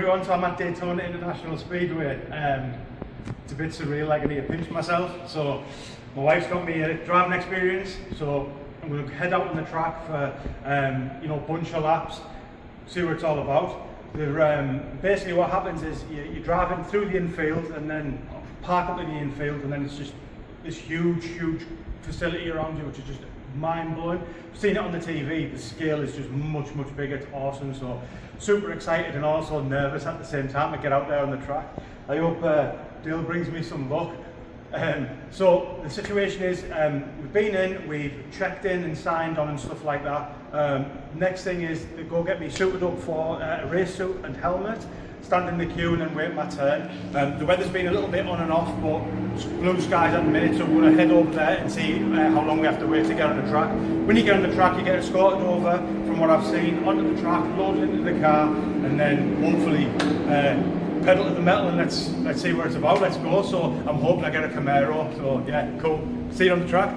everyone, so I'm at Daytona International Speedway. It's a bit surreal, like I need to pinch myself. So my wife's got me a driving experience, so I'm going to head out on the track for a bunch of laps, see what it's all about. Basically what happens is you're driving through the infield and then park up in the infield, and then it's just this huge facility around you, which is just mind-blowing. I've seen it on the TV, the scale is just much bigger. It's awesome, so super excited and also nervous at the same time to get out there on the track. I hope Dale brings me some luck. So the situation is, we've been in, we've checked in and signed on and stuff like that. Next thing is to go get me suited up for a race suit and helmet, stand in the queue and then wait my turn. The weather's been a little bit on and off, but blue skies at the minute, so we're going to head over there and see how long we have to wait to get on the track. When you get on the track, you get escorted over, from what I've seen, onto the track, loaded into the car, and then hopefully pedal to the metal and let's see where it's about. Let's go. So I'm hoping I get a Camaro. So yeah, cool. See you on the track.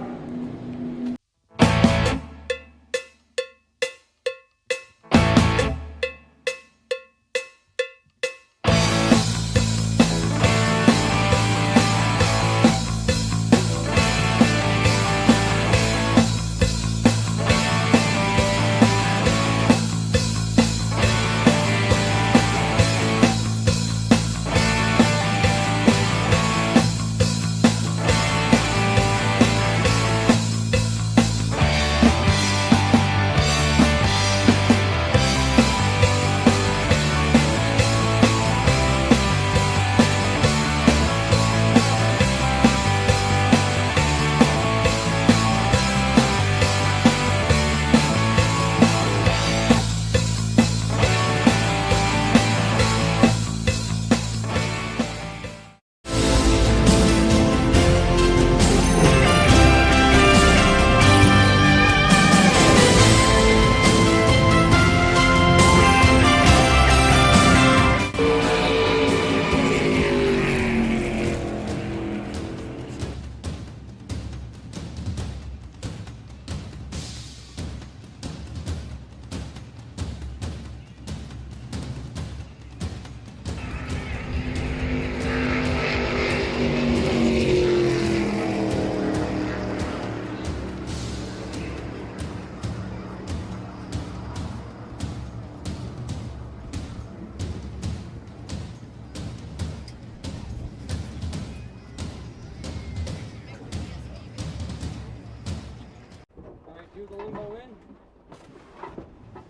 Do the limbo in.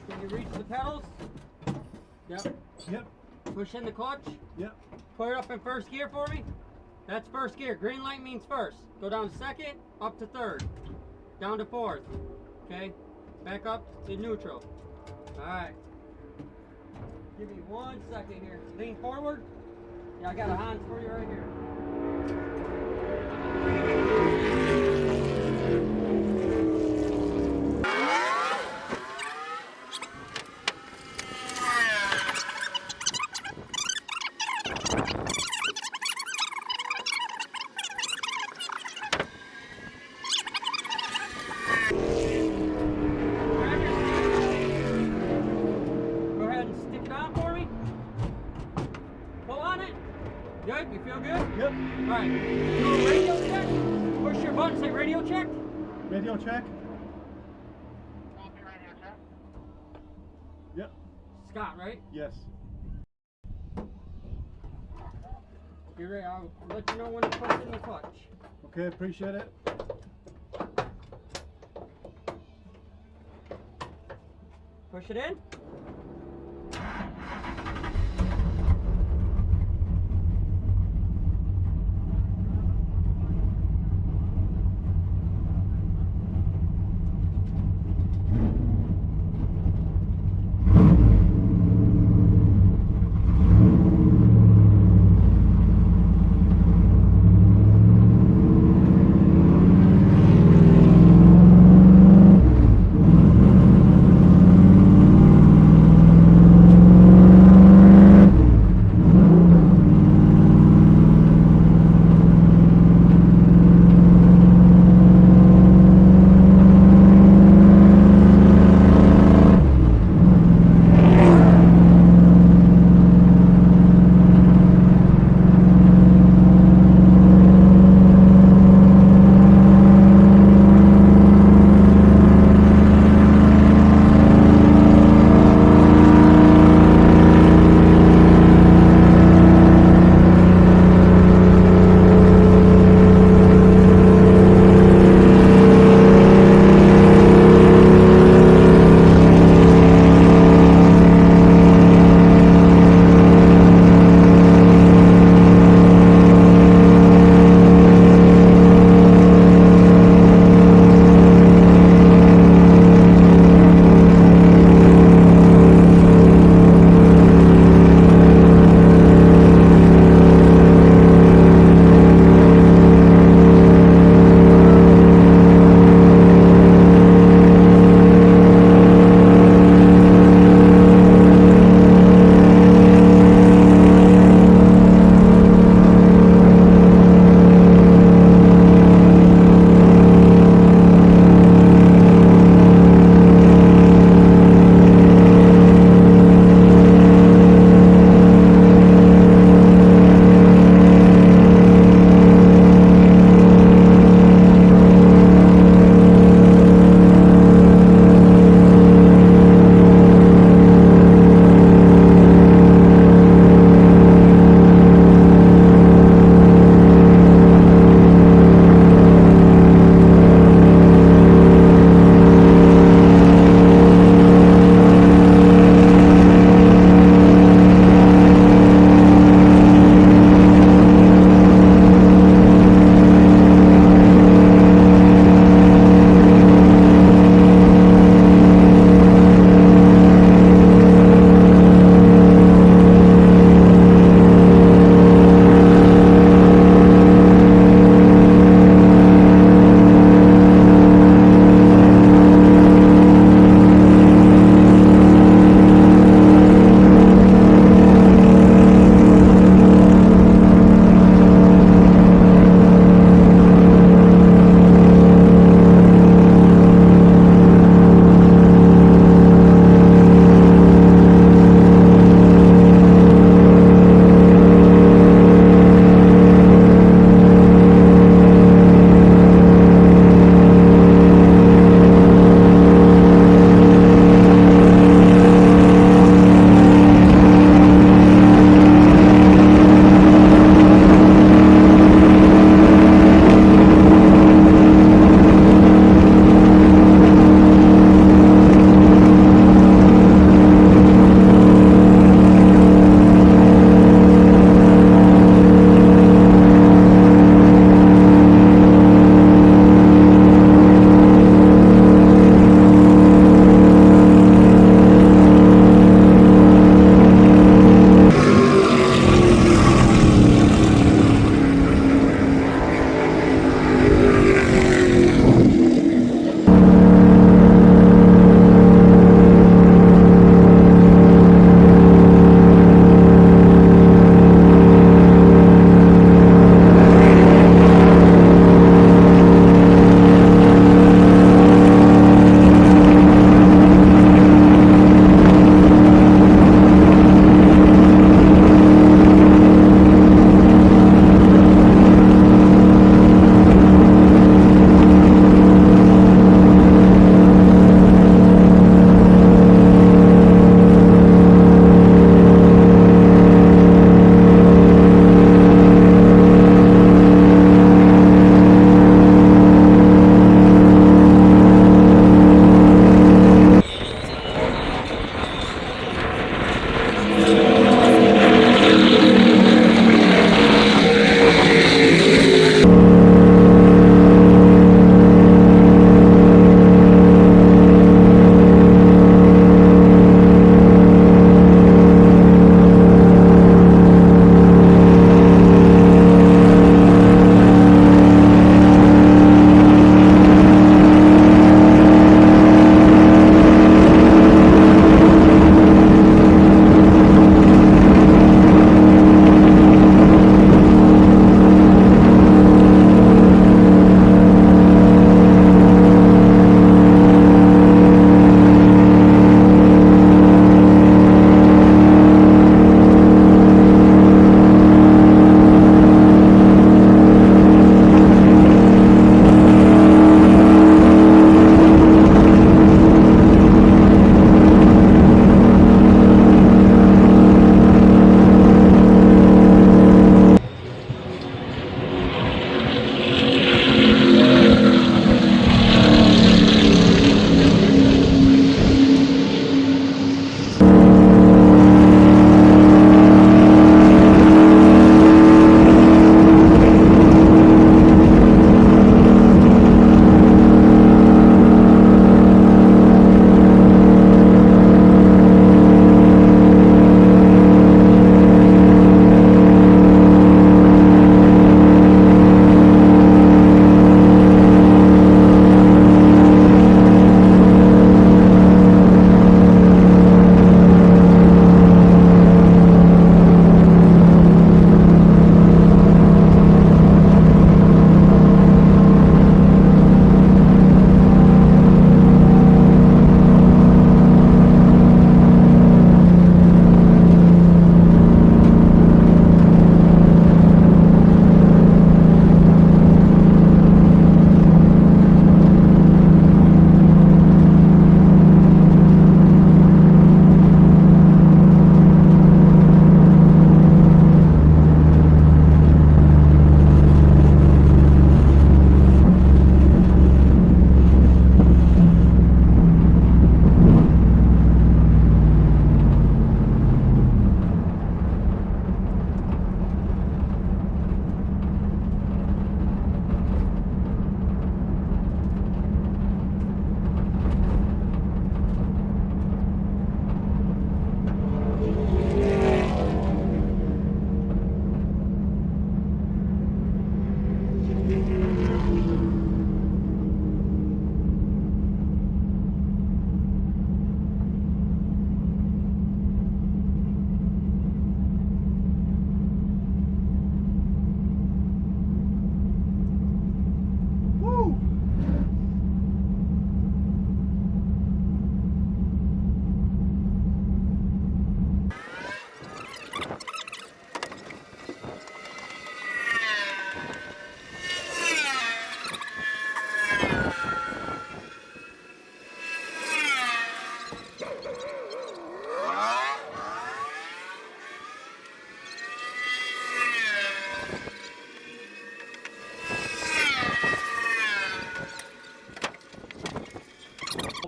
Can you reach the pedals? Yep. Push in the clutch. Yep. Put it up in first gear for me. That's first gear. Green light means first. Go down to second, up to third, down to fourth. Okay. Back up to neutral. All right. Give me 1 second here. Lean forward. Yeah, I got a Hans for you right here. Good? You feel good? Yep. Alright. So radio check. Push your button, say radio check. Radio check. Yep. Scott, right? Yes. You're ready. I'll let you know when to push in the clutch. Okay, appreciate it. Push it in.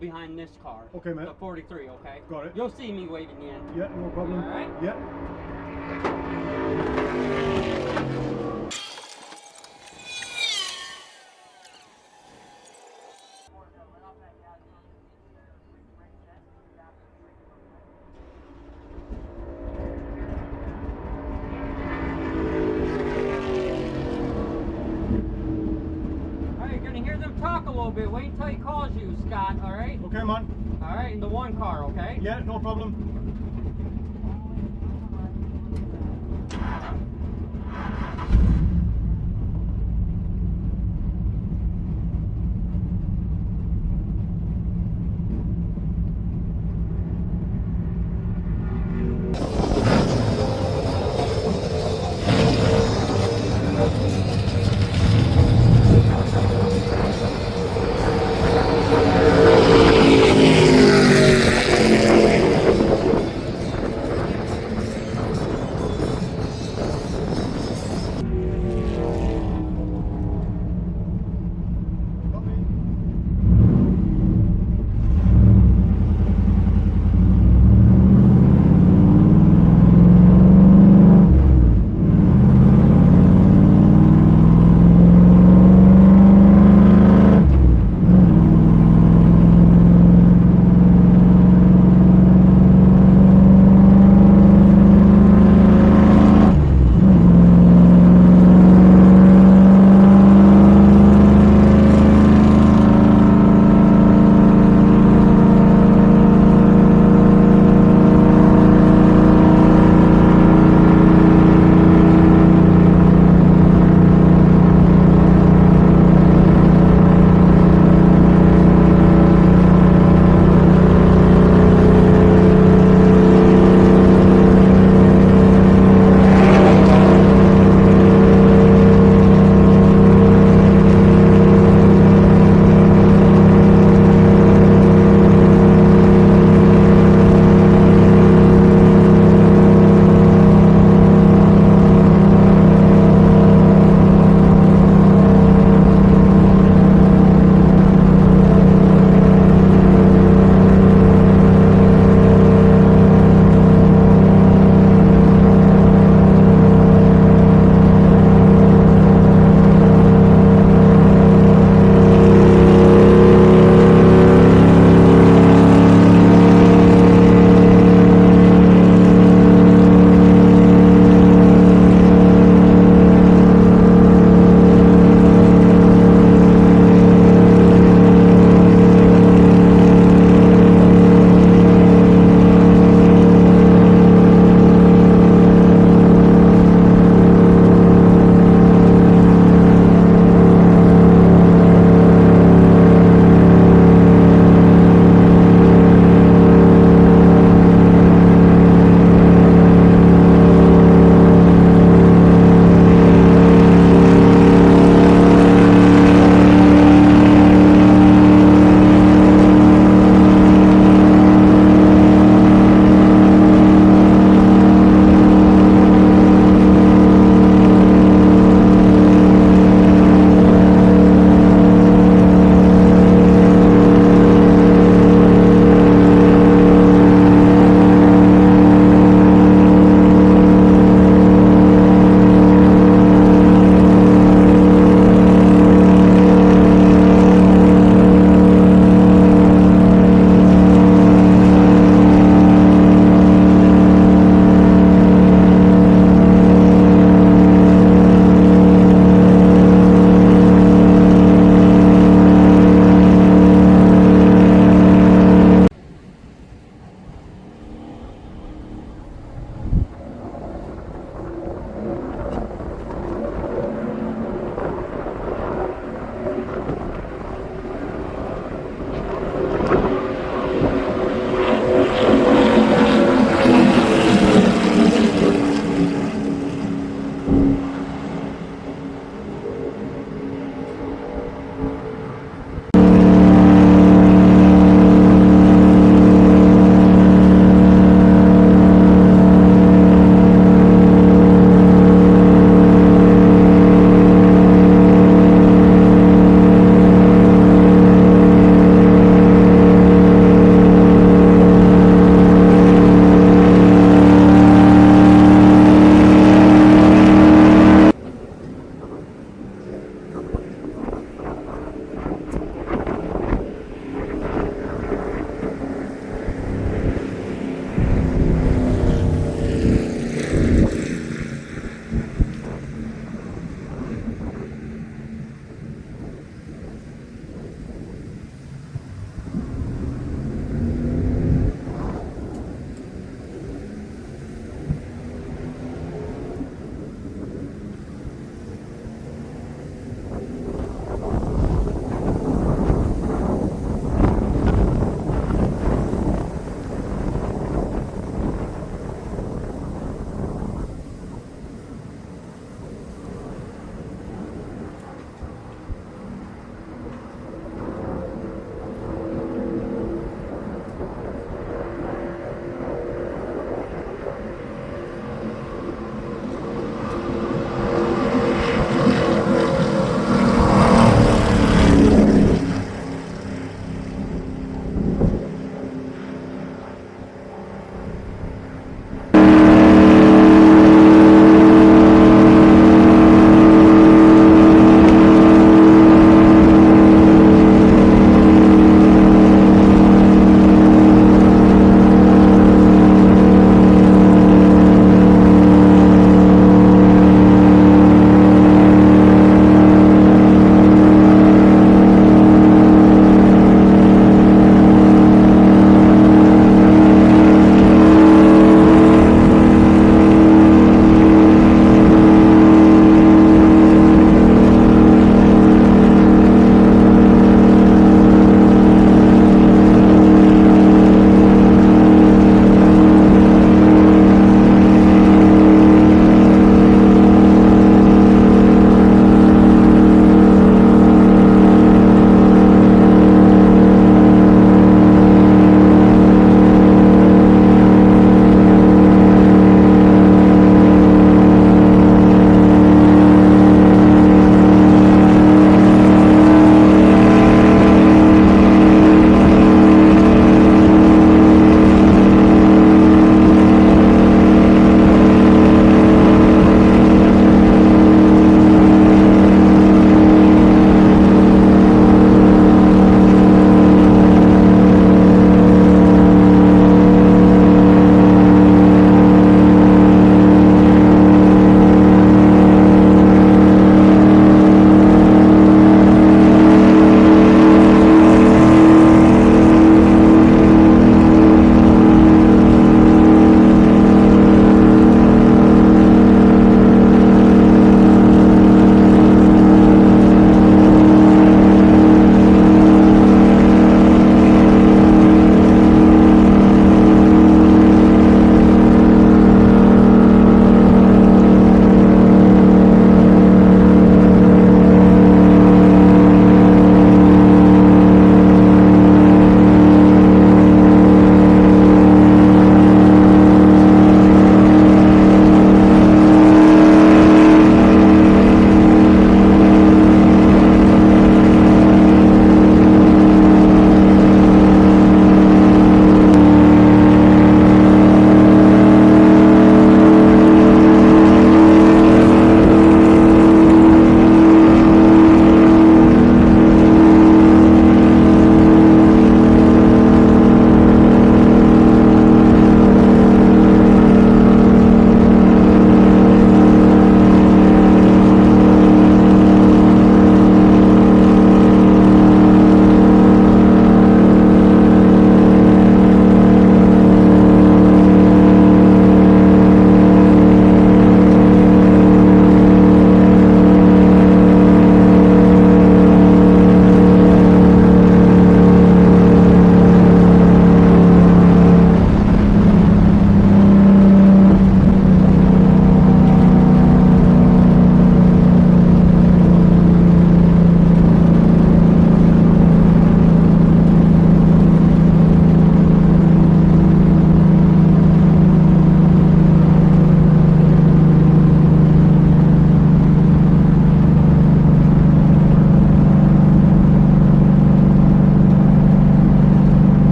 Behind this car. Okay, mate. The 43, okay? Got it. You'll see me waving the end. Yeah, no problem. All right. Yeah. Alright, you're gonna hear them talk a little bit. Wait until he calls you, Scott, alright? Okay, man. Alright, in the one car, okay? Yeah, no problem.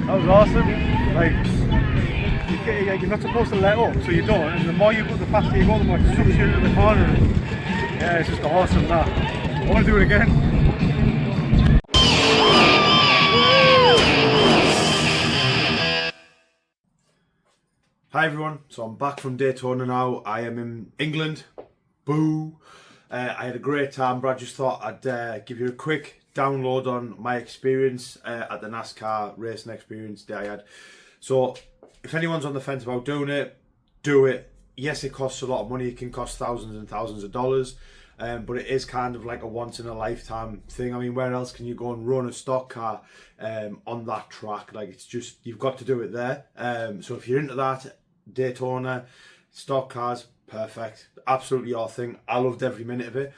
That was awesome. You're not supposed to let up, so you don't. And the more you go, the faster you go, the more it sucks you into the corner. Yeah, it's just awesome. That I want to do it again. Hi everyone, so I'm back from Daytona now. I am in England. Boo! I had a great time, but I just thought I'd give you a quick download on my experience at the Nascar racing experience day I had. So if anyone's on the fence about doing it, do it. Yes, it costs a lot of money. It can cost thousands and thousands of dollars, but it is kind of like a once in a lifetime thing. I mean, where else can you go and run a stock car on that track? Like, it's just, you've got to do it there. So if you're into that, Daytona, stock cars, perfect. Absolutely your thing. I loved every minute of it.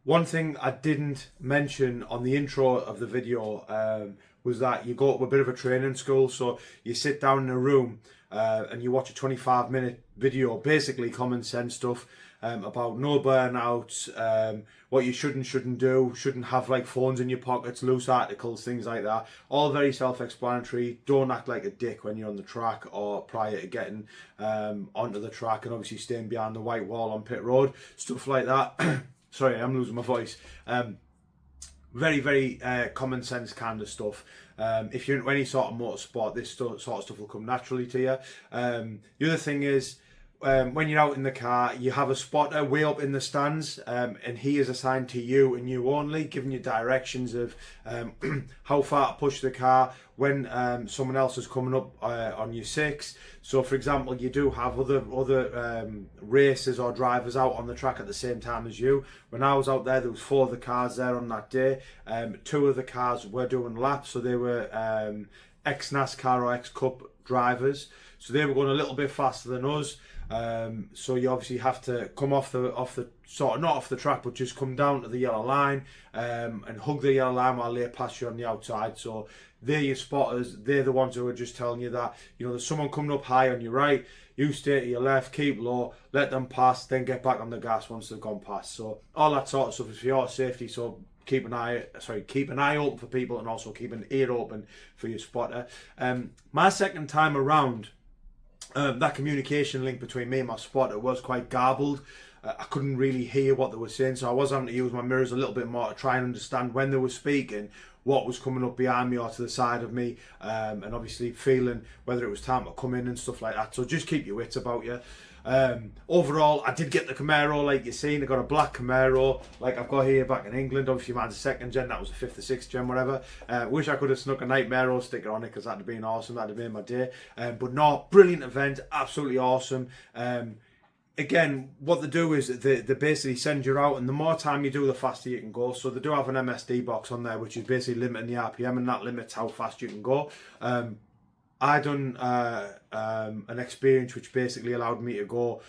One thing I didn't mention on the intro of the video was that you go to a bit of a training school. So you sit down in a room and you watch a 25-minute video, basically common sense stuff about no burnouts, what you shouldn't do, shouldn't have like phones in your pockets, loose articles, things like that. All very self-explanatory. Don't act like a dick when you're on the track or prior to getting onto the track, and obviously staying behind the white wall on pit road, stuff like that. Sorry, I'm losing my voice. Very, very common sense kind of stuff. If you're into any sort of motorsport, this sort of stuff will come naturally to you. The other thing is, when you're out in the car, you have a spotter way up in the stands, and he is assigned to you and you only, giving you directions of how far to push the car when someone else is coming up on your six. So for example, you do have other racers or drivers out on the track at the same time as you. When I was out there was 4 of the cars there on that day. 2 of the cars were doing laps, so they were ex-NASCAR or ex-Cup drivers, so they were going a little bit faster than us. So you obviously have to come off the sort of, not off the track, but just come down to the yellow line and hug the yellow line while they pass you on the outside. So they're your spotters. They're the ones who are just telling you that, you know, there's someone coming up high on your right. You stay to your left, keep low, let them pass, then get back on the gas once they've gone past. So all that sort of stuff is for your safety. So keep an eye open for people, and also keep an ear open for your spotter. My second time around, that communication link between me and my spotter was quite garbled. I couldn't really hear what they were saying, so I was having to use my mirrors a little bit more to try and understand when they were speaking, what was coming up behind me or to the side of me, and obviously feeling whether it was time to come in and stuff like that. So just keep your wits about you. Overall, I did get the Camaro, like you've seen. I got a black Camaro, like I've got here back in England. Obviously, mine's a 2nd gen, that was a 5th or 6th gen, whatever. Wish I could have snuck a Nightmare sticker on it, because that'd have been awesome. That'd have made my day. But no, brilliant event, absolutely awesome. Again, what they do is they basically send you out, and the more time you do, the faster you can go. So they do have an MSD box on there, which is basically limiting the RPM, and that limits how fast you can go. I done an experience which basically allowed me to go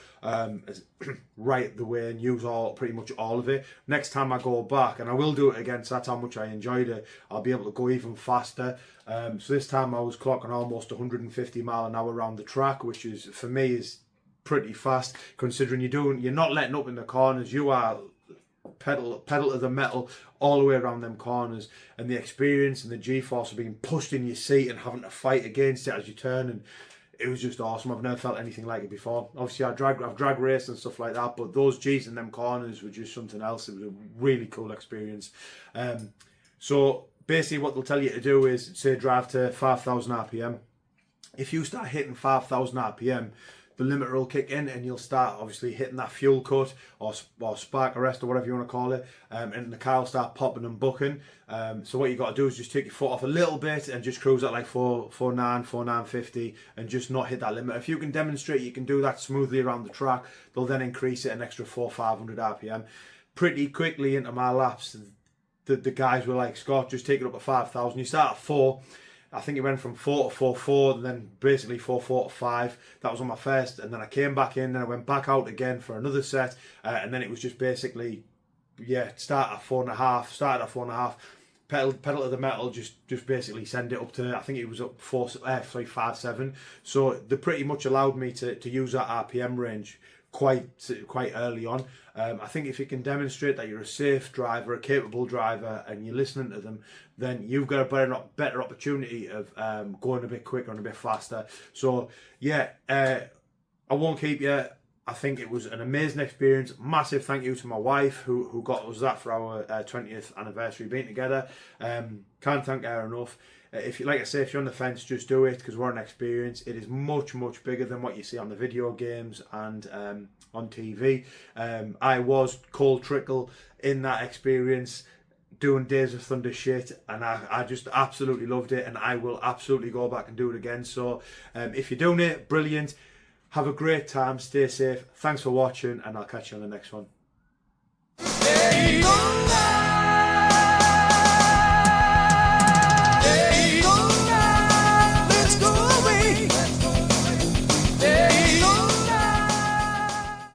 right the way and use pretty much all of it. Next time I go back, and I will do it again, so that's how much I enjoyed it, I'll be able to go even faster. So this time I was clocking almost 150 mile an hour around the track, which is, for me, is pretty fast, considering you're not letting up in the corners. You are pedal to the metal all the way around them corners, and the experience and the G-force of being pushed in your seat and having to fight against it as you turn, and it was just awesome. I've never felt anything like it before. Obviously I've drag raced and stuff like that, but those G's in them corners were just something else. It was a really cool experience. So basically what they'll tell you to do is, say, drive to 5,000 RPM. If you start hitting 5,000 RPM, the limiter will kick in and you'll start obviously hitting that fuel cut or spark arrest or whatever you want to call it, and the car will start popping and bucking. So what you got to do is just take your foot off a little bit and just cruise at like 4.950 and just not hit that limiter. If you can demonstrate you can do that smoothly around the track, they'll then increase it an extra 400-500 RPM. Pretty quickly into my laps, the guys were like, Scott, just take it up to 5,000. You start at 4. I think it went from 4 to 4.4, and then basically 4.4 to 5. That was on my first, and then I came back in, and I went back out again for another set, and then it was just basically, yeah, start at 4.5, pedal to the metal, just basically send it up to, I think it was up 5.7. So they pretty much allowed me to use that RPM range quite early on. I think if you can demonstrate that you're a safe driver, a capable driver, and you're listening to them, then you've got a better opportunity of going a bit quicker and a bit faster. So yeah, I won't keep you. I think it was an amazing experience. Massive thank you to my wife who got us that for our 20th anniversary being together. Can't thank her enough. If you, like I say, if you're on the fence, just do it, because we're an experience. It is much bigger than what you see on the video games and on TV. I was cold trickle in that experience, doing Days of Thunder shit, and I just absolutely loved it, and I will absolutely go back and do it again. So if you're doing it, brilliant. Have a great time. Stay safe. Thanks for watching, and I'll catch you on the next one.